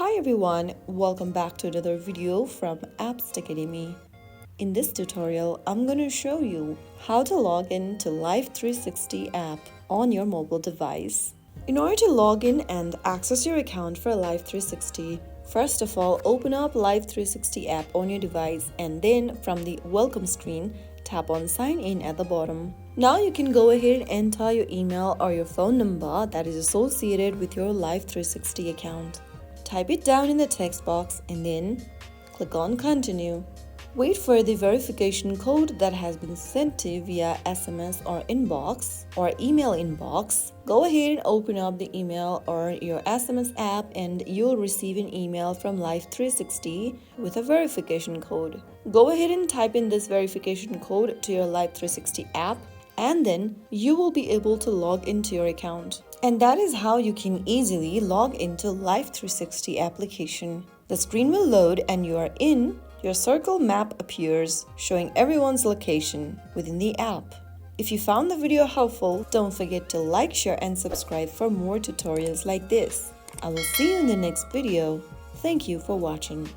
Hi everyone, welcome back to another video from Apps Academy. In this tutorial, I'm going to show you how to log in to Life360 app on your mobile device. In order to log in and access your account for Life360, first of all, open up Life360 app on your device and then from the welcome screen, tap on sign in at the bottom. Now you can go ahead and enter your email or your phone number that is associated with your Life360 account. Type it down in the text box and then click on continue. Wait for the verification code that has been sent to you via SMS or inbox or email inbox. Go ahead and open up the email or your SMS app and you'll receive an email from Life360 with a verification code. Go ahead and type in this verification code to your Life360 app and then you will be able to log into your account. And that is how you can easily log into Life360 application. The screen will load and you are in. Your circle map appears, showing everyone's location within the app. If you found the video helpful, don't forget to like, share, and subscribe for more tutorials like this. I will see you in the next video. Thank you for watching.